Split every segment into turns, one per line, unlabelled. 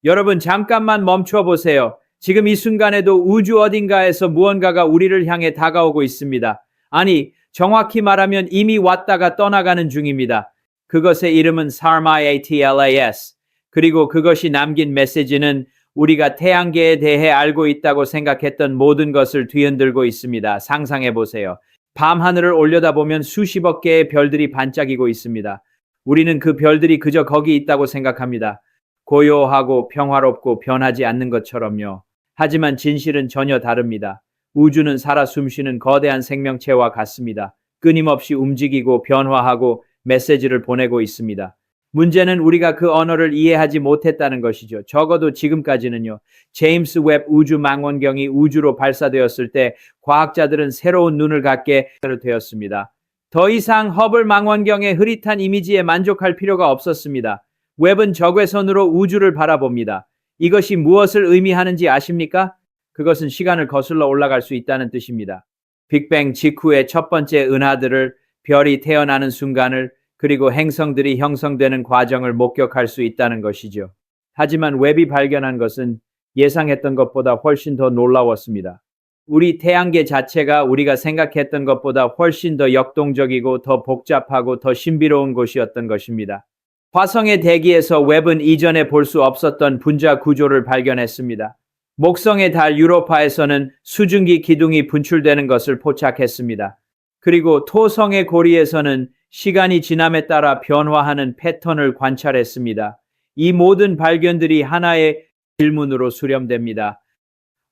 여러분, 잠깐만 멈춰 보세요. 지금 이 순간에도 우주 어딘가에서 무언가가 우리를 향해 다가오고 있습니다. 아니, 정확히 말하면 이미 왔다가 떠나가는 중입니다. 그것의 이름은 SARMATLAS. 그리고 그것이 남긴 메시지는 우리가 태양계에 대해 알고 있다고 생각했던 모든 것을 뒤흔들고 있습니다. 상상해 보세요. 밤하늘을 올려다보면 수십억 개의 별들이 반짝이고 있습니다. 우리는 그 별들이 그저 거기 있다고 생각합니다. 고요하고 평화롭고 변하지 않는 것처럼요. 하지만 진실은 전혀 다릅니다. 우주는 살아 숨쉬는 거대한 생명체와 같습니다. 끊임없이 움직이고 변화하고 메시지를 보내고 있습니다. 문제는 우리가 그 언어를 이해하지 못했다는 것이죠. 적어도 지금까지는요. 제임스 웹 우주 망원경이 우주로 발사되었을 때 과학자들은 새로운 눈을 갖게 되었습니다. 더 이상 허블 망원경의 흐릿한 이미지에 만족할 필요가 없었습니다. 웹은 적외선으로 우주를 바라봅니다. 이것이 무엇을 의미하는지 아십니까? 그것은 시간을 거슬러 올라갈 수 있다는 뜻입니다. 빅뱅 직후의 첫 번째 은하들을, 별이 태어나는 순간을, 그리고 행성들이 형성되는 과정을 목격할 수 있다는 것이죠. 하지만 웹이 발견한 것은 예상했던 것보다 훨씬 더 놀라웠습니다. 우리 태양계 자체가 우리가 생각했던 것보다 훨씬 더 역동적이고 더 복잡하고 더 신비로운 곳이었던 것입니다. 화성의 대기에서 웹은 이전에 볼 수 없었던 분자 구조를 발견했습니다. 목성의 달 유로파에서는 수증기 기둥이 분출되는 것을 포착했습니다. 그리고 토성의 고리에서는 시간이 지남에 따라 변화하는 패턴을 관찰했습니다. 이 모든 발견들이 하나의 질문으로 수렴됩니다.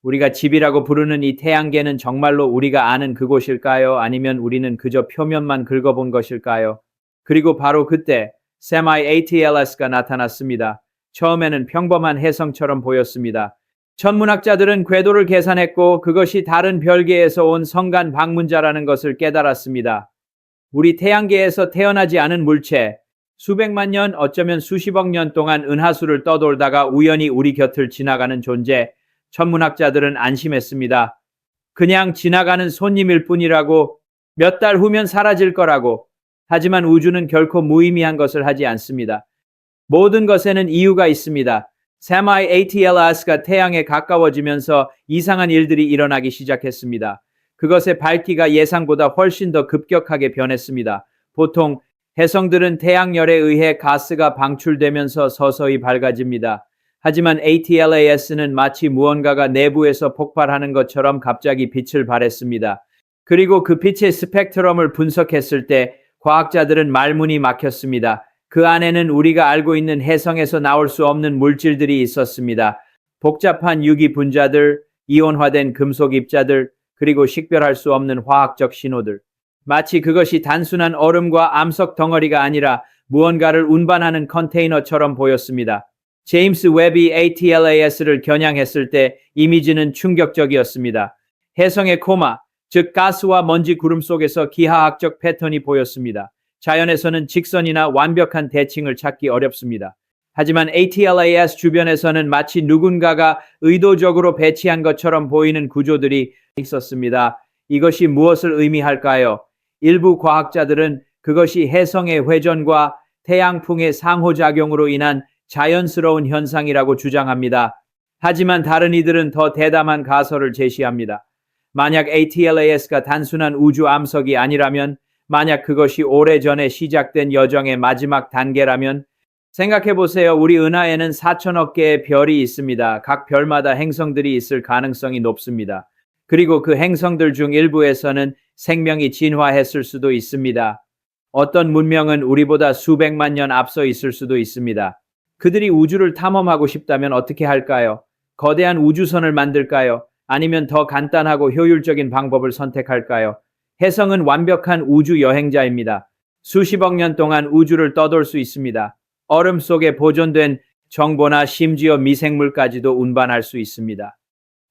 우리가 집이라고 부르는 이 태양계는 정말로 우리가 아는 그곳일까요? 아니면 우리는 그저 표면만 긁어본 것일까요? 그리고 바로 그때 SAMATLAS가 나타났습니다. 처음에는 평범한 혜성처럼 보였습니다. 천문학자들은 궤도를 계산했고 그것이 다른 별계에서 온 성간 방문자라는 것을 깨달았습니다. 우리 태양계에서 태어나지 않은 물체, 수백만 년, 어쩌면 수십억 년 동안 은하수를 떠돌다가 우연히 우리 곁을 지나가는 존재, 천문학자들은 안심했습니다. 그냥 지나가는 손님일 뿐이라고, 몇 달 후면 사라질 거라고. 하지만 우주는 결코 무의미한 것을 하지 않습니다. 모든 것에는 이유가 있습니다. SAMATLAS가 태양에 가까워지면서 이상한 일들이 일어나기 시작했습니다. 그것의 밝기가 예상보다 훨씬 더 급격하게 변했습니다. 보통 혜성들은 태양열에 의해 가스가 방출되면서 서서히 밝아집니다. 하지만 ATLAS는 마치 무언가가 내부에서 폭발하는 것처럼 갑자기 빛을 발했습니다. 그리고 그 빛의 스펙트럼을 분석했을 때 과학자들은 말문이 막혔습니다. 그 안에는 우리가 알고 있는 혜성에서 나올 수 없는 물질들이 있었습니다. 복잡한 유기 분자들, 이온화된 금속 입자들, 그리고 식별할 수 없는 화학적 신호들. 마치 그것이 단순한 얼음과 암석 덩어리가 아니라 무언가를 운반하는 컨테이너처럼 보였습니다. 제임스 웹이 ATLAS를 겨냥했을 때 이미지는 충격적이었습니다. 혜성의 코마, 즉 가스와 먼지 구름 속에서 기하학적 패턴이 보였습니다. 자연에서는 직선이나 완벽한 대칭을 찾기 어렵습니다. 하지만 ATLAS 주변에서는 마치 누군가가 의도적으로 배치한 것처럼 보이는 구조들이 있었습니다. 이것이 무엇을 의미할까요? 일부 과학자들은 그것이 혜성의 회전과 태양풍의 상호작용으로 인한 자연스러운 현상이라고 주장합니다. 하지만 다른 이들은 더 대담한 가설을 제시합니다. 만약 ATLAS가 단순한 우주 암석이 아니라면, 만약 그것이 오래전에 시작된 여정의 마지막 단계라면, 생각해보세요. 우리 은하에는 4천억 개의 별이 있습니다. 각 별마다 행성들이 있을 가능성이 높습니다. 그리고 그 행성들 중 일부에서는 생명이 진화했을 수도 있습니다. 어떤 문명은 우리보다 수백만 년 앞서 있을 수도 있습니다. 그들이 우주를 탐험하고 싶다면 어떻게 할까요? 거대한 우주선을 만들까요? 아니면 더 간단하고 효율적인 방법을 선택할까요? 혜성은 완벽한 우주 여행자입니다. 수십억 년 동안 우주를 떠돌 수 있습니다. 얼음 속에 보존된 정보나 심지어 미생물까지도 운반할 수 있습니다.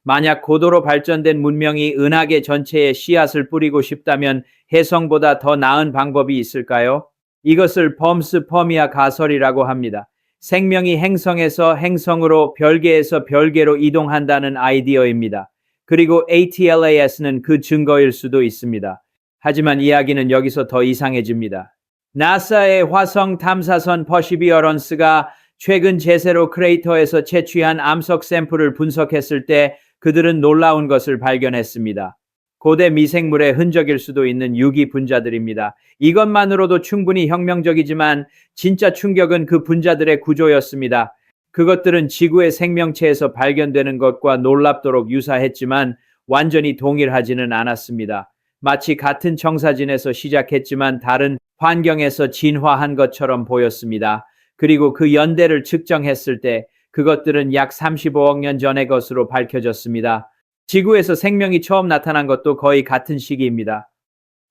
만약 고도로 발전된 문명이 은하계 전체에 씨앗을 뿌리고 싶다면 혜성보다 더 나은 방법이 있을까요? 이것을 펌스퍼미아 가설이라고 합니다. 생명이 행성에서 행성으로, 별계에서 별계로 이동한다는 아이디어입니다. 그리고 ATLAS는 그 증거일 수도 있습니다. 하지만 이야기는 여기서 더 이상해집니다. 나사의 화성 탐사선 퍼시비어런스가 최근 제세로 크레이터에서 채취한 암석 샘플을 분석했을 때 그들은 놀라운 것을 발견했습니다. 고대 미생물의 흔적일 수도 있는 유기 분자들입니다. 이것만으로도 충분히 혁명적이지만 진짜 충격은 그 분자들의 구조였습니다. 그것들은 지구의 생명체에서 발견되는 것과 놀랍도록 유사했지만 완전히 동일하지는 않았습니다. 마치 같은 청사진에서 시작했지만 다른 환경에서 진화한 것처럼 보였습니다. 그리고 그 연대를 측정했을 때 그것들은 약 35억 년 전의 것으로 밝혀졌습니다. 지구에서 생명이 처음 나타난 것도 거의 같은 시기입니다.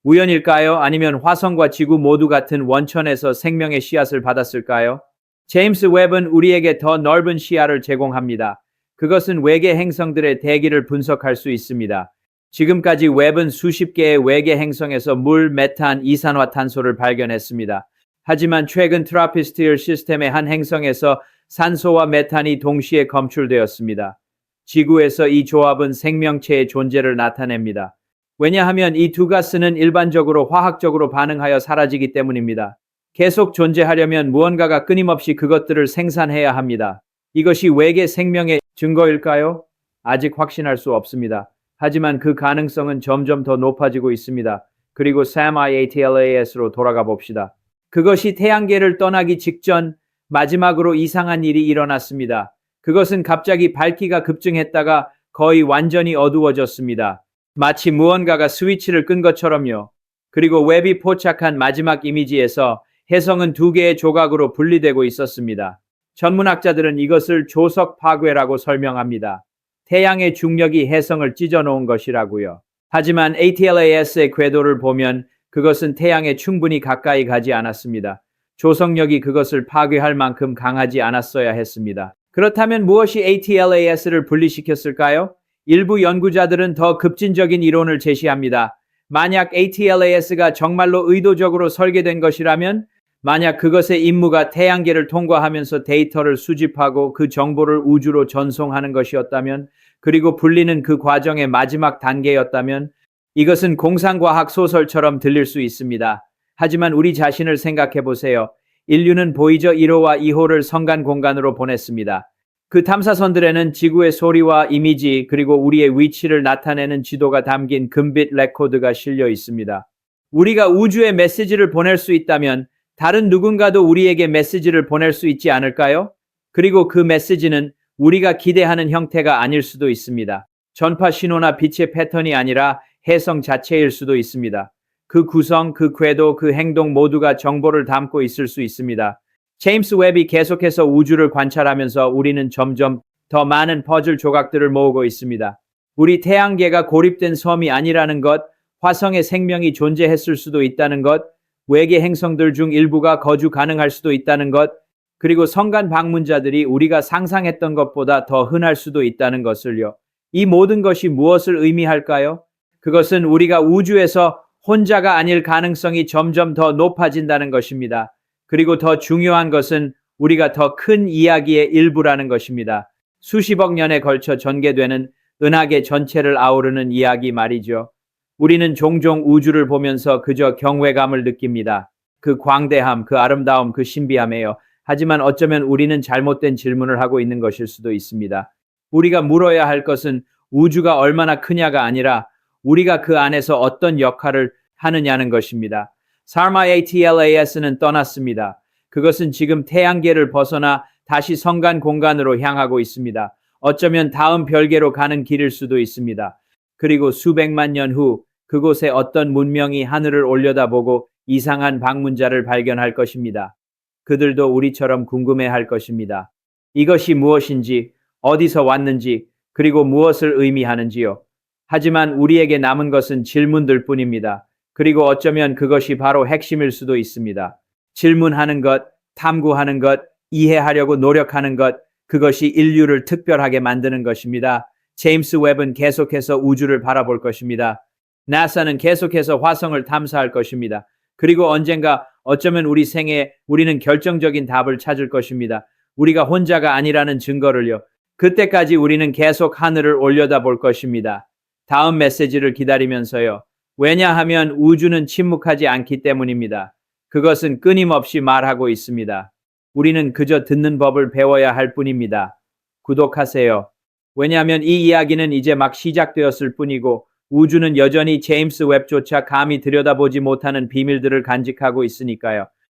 우연일까요? 아니면 화성과 지구 모두 같은 원천에서 생명의 씨앗을 받았을까요? 제임스 웹은 우리에게 더 넓은 시야를 제공합니다. 그것은 외계 행성들의 대기를 분석할 수 있습니다. 지금까지 웹은 수십 개의 외계 행성에서 물, 메탄, 이산화탄소를 발견했습니다. 하지만 최근 트라피스티어 시스템의 한 행성에서 산소와 메탄이 동시에 검출되었습니다. 지구에서 이 조합은 생명체의 존재를 나타냅니다. 왜냐하면 이 두 가스는 일반적으로 화학적으로 반응하여 사라지기 때문입니다. 계속 존재하려면 무언가가 끊임없이 그것들을 생산해야 합니다. 이것이 외계 생명의 증거일까요? 아직 확신할 수 없습니다. 하지만 그 가능성은 점점 더 높아지고 있습니다. 그리고 SAM-IATLAS로 돌아가 봅시다. 그것이 태양계를 떠나기 직전 마지막으로 이상한 일이 일어났습니다. 그것은 갑자기 밝기가 급증했다가 거의 완전히 어두워졌습니다. 마치 무언가가 스위치를 끈 것처럼요. 그리고 웹이 포착한 마지막 이미지에서 혜성은 두 개의 조각으로 분리되고 있었습니다. 천문학자들은 이것을 조석 파괴라고 설명합니다. 태양의 중력이 혜성을 찢어놓은 것이라고요. 하지만 ATLAS의 궤도를 보면 그것은 태양에 충분히 가까이 가지 않았습니다. 조석력이 그것을 파괴할 만큼 강하지 않았어야 했습니다. 그렇다면 무엇이 ATLAS를 분리시켰을까요? 일부 연구자들은 더 급진적인 이론을 제시합니다. 만약 ATLAS가 정말로 의도적으로 설계된 것이라면, 만약 그것의 임무가 태양계를 통과하면서 데이터를 수집하고 그 정보를 우주로 전송하는 것이었다면, 그리고 분리는 그 과정의 마지막 단계였다면, 이것은 공상과학 소설처럼 들릴 수 있습니다. 하지만 우리 자신을 생각해 보세요. 인류는 보이저 1호와 2호를 성간 공간으로 보냈습니다. 그 탐사선들에는 지구의 소리와 이미지 그리고 우리의 위치를 나타내는 지도가 담긴 금빛 레코드가 실려 있습니다. 우리가 우주에 메시지를 보낼 수 있다면 다른 누군가도 우리에게 메시지를 보낼 수 있지 않을까요? 그리고 그 메시지는 우리가 기대하는 형태가 아닐 수도 있습니다. 전파 신호나 빛의 패턴이 아니라 해성 자체일 수도 있습니다. 그 구성, 그 궤도, 그 행동 모두가 정보를 담고 있을 수 있습니다. 제임스 웹이 계속해서 우주를 관찰하면서 우리는 점점 더 많은 퍼즐 조각들을 모으고 있습니다. 우리 태양계가 고립된 섬이 아니라는 것, 화성에 생명이 존재했을 수도 있다는 것, 외계 행성들 중 일부가 거주 가능할 수도 있다는 것, 그리고 성간 방문자들이 우리가 상상했던 것보다 더 흔할 수도 있다는 것을요. 이 모든 것이 무엇을 의미할까요? 그것은 우리가 우주에서 혼자가 아닐 가능성이 점점 더 높아진다는 것입니다. 그리고 더 중요한 것은 우리가 더 큰 이야기의 일부라는 것입니다. 수십억 년에 걸쳐 전개되는 은하계 전체를 아우르는 이야기 말이죠. 우리는 종종 우주를 보면서 그저 경외감을 느낍니다. 그 광대함, 그 아름다움, 그 신비함에요. 하지만 어쩌면 우리는 잘못된 질문을 하고 있는 것일 수도 있습니다. 우리가 물어야 할 것은 우주가 얼마나 크냐가 아니라 우리가 그 안에서 어떤 역할을 하느냐는 것입니다. SAM-IATLAS는 떠났습니다. 그것은 지금 태양계를 벗어나 다시 성간 공간으로 향하고 있습니다. 어쩌면 다음 별계로 가는 길일 수도 있습니다. 그리고 수백만 년 후 그곳에 어떤 문명이 하늘을 올려다보고 이상한 방문자를 발견할 것입니다. 그들도 우리처럼 궁금해할 것입니다. 이것이 무엇인지, 어디서 왔는지, 그리고 무엇을 의미하는지요. 하지만 우리에게 남은 것은 질문들 뿐입니다. 그리고 어쩌면 그것이 바로 핵심일 수도 있습니다. 질문하는 것, 탐구하는 것, 이해하려고 노력하는 것, 그것이 인류를 특별하게 만드는 것입니다. 제임스 웹은 계속해서 우주를 바라볼 것입니다. 나사는 계속해서 화성을 탐사할 것입니다. 그리고 언젠가 어쩌면 우리 생애에 우리는 결정적인 답을 찾을 것입니다. 우리가 혼자가 아니라는 증거를요. 그때까지 우리는 계속 하늘을 올려다볼 것입니다. 다음 메시지를 기다리면서요. 왜냐하면 우주는 침묵하지 않기 때문입니다. 그것은 끊임없이 말하고 있습니다. 우리는 그저 듣는 법을 배워야 할 뿐입니다. 구독하세요. 왜냐하면 이 이야기는 이제 막 시작되었을 뿐이고 우주는 여전히 제임스 웹조차 감히 들여다보지 못하는 비밀들을 간직하고 있으니까요.